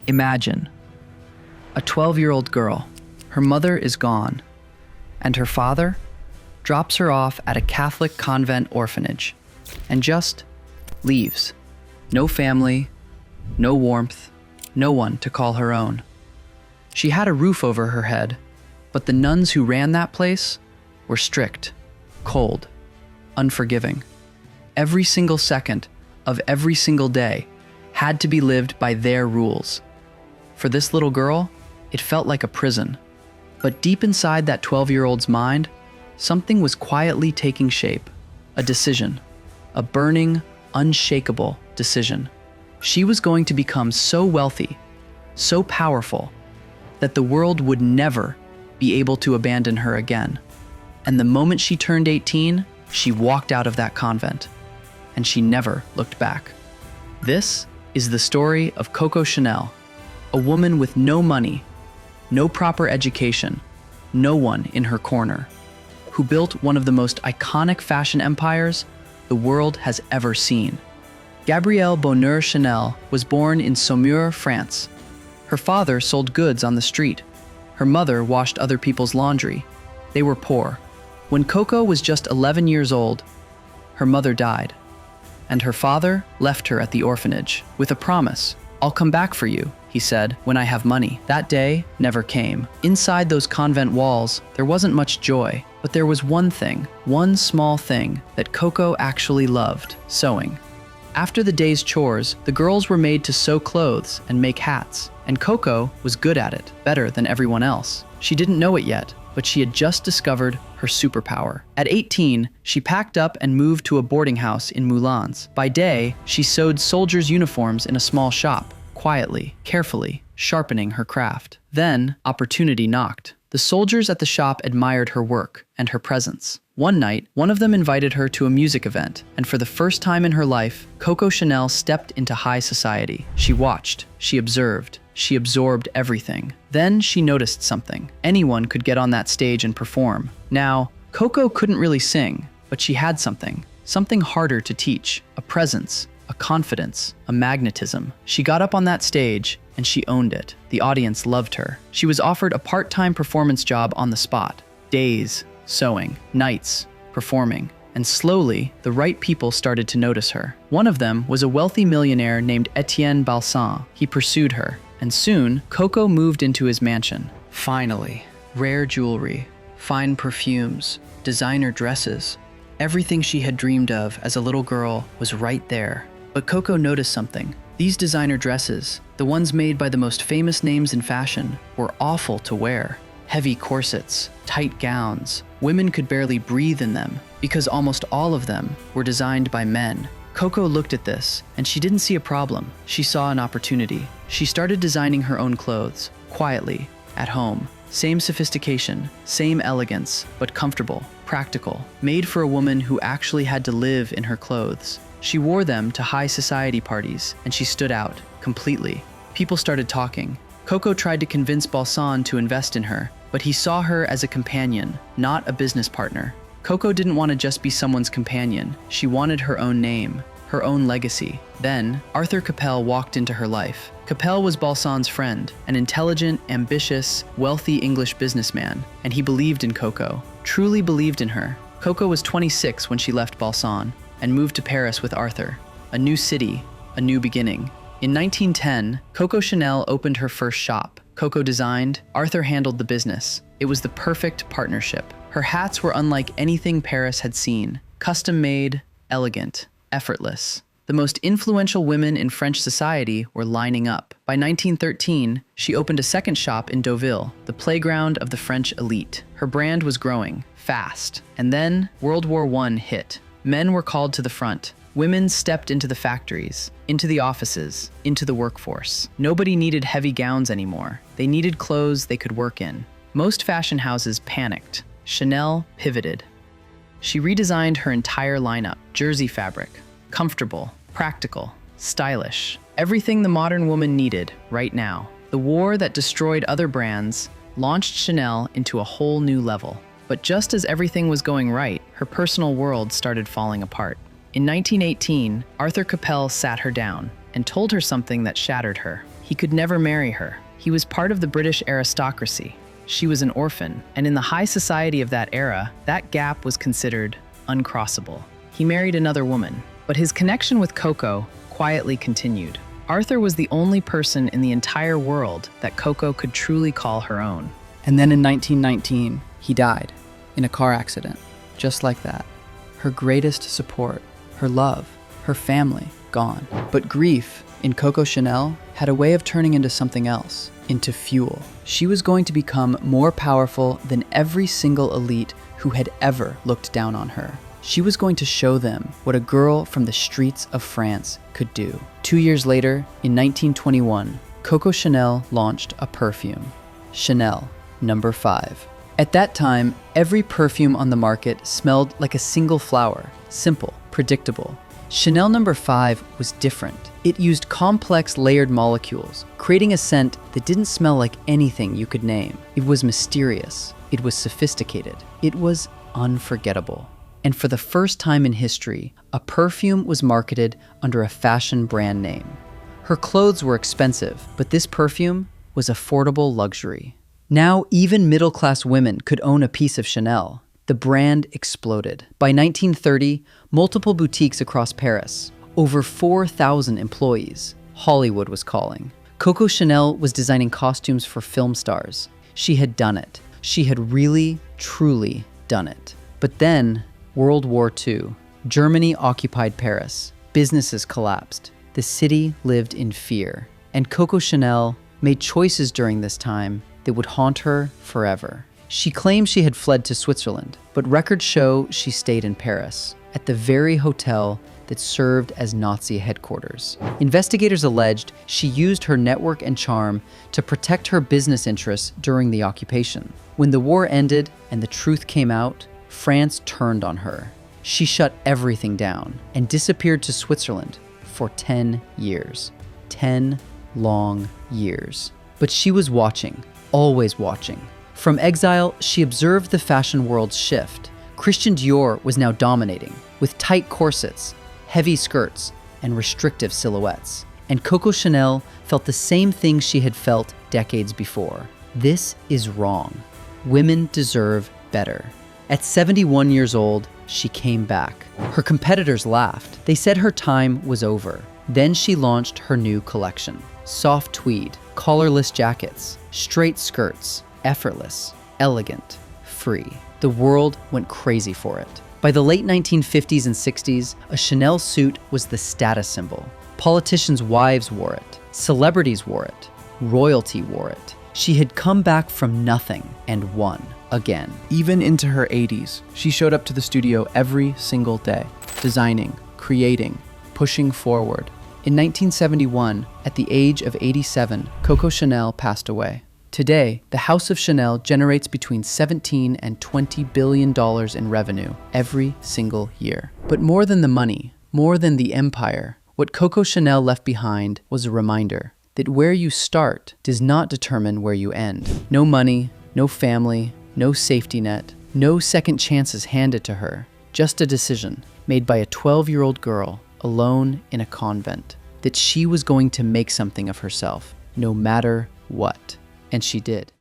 Imagine a 12-year-old girl. Her mother is gone, and her father drops her off at a Catholic convent orphanage and just leaves. No family, no warmth, no one to call her own. She had a roof over her head, but the nuns who ran that place were strict, cold, unforgiving. Every single second of every single day had to be lived by their rules. For this little girl, it felt like a prison. But deep inside that 12-year-old's mind, something was quietly taking shape. A decision. A burning, unshakable decision. She was going to become so wealthy, so powerful, that the world would never be able to abandon her again. And the moment she turned 18, she walked out of that convent, and she never looked back. This is the story of Coco Chanel, a woman with no money, no proper education, no one in her corner, who built one of the most iconic fashion empires the world has ever seen. Gabrielle Bonheur Chanel was born in Saumur, France. Her father sold goods on the street. Her mother washed other people's laundry. They were poor. When Coco was just 11 years old, her mother died, and her father left her at the orphanage with a promise. "I'll come back for you," he said, "when I have money." That day never came. Inside those convent walls, there wasn't much joy, but there was one thing, one small thing that Coco actually loved: sewing. After the day's chores, the girls were made to sew clothes and make hats, and Coco was good at it, better than everyone else. She didn't know it yet, but she had just discovered her superpower. At 18, she packed up and moved to a boarding house in Moulins. By day, she sewed soldiers' uniforms in a small shop, quietly, carefully, sharpening her craft. Then, opportunity knocked. The soldiers at the shop admired her work and her presence. One night, one of them invited her to a music event, and for the first time in her life, Coco Chanel stepped into high society. She watched, she observed, she absorbed everything. Then she noticed something. Anyone could get on that stage and perform. Now, Coco couldn't really sing, but she had something harder to teach: a presence, a confidence, a magnetism. She got up on that stage, and she owned it. The audience loved her. She was offered a part-time performance job on the spot. Days sewing, nights performing, and slowly, the right people started to notice her. One of them was a wealthy millionaire named Etienne Balsan. He pursued her, and soon, Coco moved into his mansion. Finally, rare jewelry, fine perfumes, designer dresses. Everything she had dreamed of as a little girl was right there. But Coco noticed something. These designer dresses, the ones made by the most famous names in fashion, were awful to wear. Heavy corsets, tight gowns. Women could barely breathe in them because almost all of them were designed by men. Coco looked at this, and she didn't see a problem. She saw an opportunity. She started designing her own clothes, quietly, at home. Same sophistication, same elegance, but comfortable, practical, made for a woman who actually had to live in her clothes. She wore them to high society parties, and she stood out, completely. People started talking. Coco tried to convince Balsan to invest in her, but he saw her as a companion, not a business partner. Coco didn't want to just be someone's companion. She wanted her own name, her own legacy. Then, Arthur Capel walked into her life. Capel was Balsan's friend, an intelligent, ambitious, wealthy English businessman, and he believed in Coco, truly believed in her. Coco was 26 when she left Balsan and moved to Paris with Arthur. A new city, a new beginning. In 1910, Coco Chanel opened her first shop. Coco designed, Arthur handled the business. It was the perfect partnership. Her hats were unlike anything Paris had seen. Custom-made, elegant, effortless. The most influential women in French society were lining up. By 1913, she opened a second shop in Deauville, the playground of the French elite. Her brand was growing, fast. And then, World War I hit. Men were called to the front. Women stepped into the factories, into the offices, into the workforce. Nobody needed heavy gowns anymore. They needed clothes they could work in. Most fashion houses panicked. Chanel pivoted. She redesigned her entire lineup. Jersey fabric, comfortable, practical, stylish. Everything the modern woman needed right now. The war that destroyed other brands launched Chanel into a whole new level. But just as everything was going right, her personal world started falling apart. In 1918, Arthur Capel sat her down and told her something that shattered her. He He could never marry her. He was part of the British aristocracy. She was an orphan, and in the high society of that era, that gap was considered uncrossable. He married another woman, but his connection with Coco quietly continued. Arthur was the only person in the entire world that Coco could truly call her own. And then in 1919, he died in a car accident, just like that. Her greatest support, her love, her family, gone. But grief in Coco Chanel had a way of turning into something else, into fuel. She was going to become more powerful than every single elite who had ever looked down on her. She was going to show them what a girl from the streets of France could do. 2 years later, in 1921, Coco Chanel launched a perfume, Chanel No. 5. At that time, every perfume on the market smelled like a single flower, simple, predictable. Chanel No. 5 was different. It used complex layered molecules, creating a scent that didn't smell like anything you could name. It was mysterious. It was sophisticated. It was unforgettable. And for the first time in history, a perfume was marketed under a fashion brand name. Her clothes were expensive, but this perfume was affordable luxury. Now, even middle-class women could own a piece of Chanel. The brand exploded. By 1930, multiple boutiques across Paris, over 4,000 employees. Hollywood was calling. Coco Chanel was designing costumes for film stars. She had done it. She had really, truly done it. But then, World War II. Germany occupied Paris. Businesses collapsed. The city lived in fear. And Coco Chanel made choices during this time that would haunt her forever. She claimed she had fled to Switzerland, but records show she stayed in Paris, at the very hotel that served as Nazi headquarters. Investigators alleged she used her network and charm to protect her business interests during the occupation. When the war ended and the truth came out, France turned on her. She shut everything down and disappeared to Switzerland for 10 years. 10 long years. But she was watching, always watching. From exile, she observed the fashion world's shift. Christian Dior was now dominating, with tight corsets, heavy skirts, and restrictive silhouettes. And Coco Chanel felt the same thing she had felt decades before. This is wrong. Women deserve better. At 71 years old, she came back. Her competitors laughed. They said her time was over. Then she launched her new collection. Soft tweed, collarless jackets, straight skirts, effortless, elegant, free. The world went crazy for it. By the late 1950s and 60s, a Chanel suit was the status symbol. Politicians' wives wore it. Celebrities wore it. Royalty wore it. She had come back from nothing and won again. Even into her 80s, she showed up to the studio every single day, designing, creating, pushing forward. In 1971, at the age of 87, Coco Chanel passed away. Today, the House of Chanel generates between $17 and $20 billion in revenue every single year. But more than the money, more than the empire, what Coco Chanel left behind was a reminder that where you start does not determine where you end. No money, no family, no safety net, no second chances handed to her. Just a decision made by a 12-year-old girl alone in a convent that she was going to make something of herself, no matter what. And she did.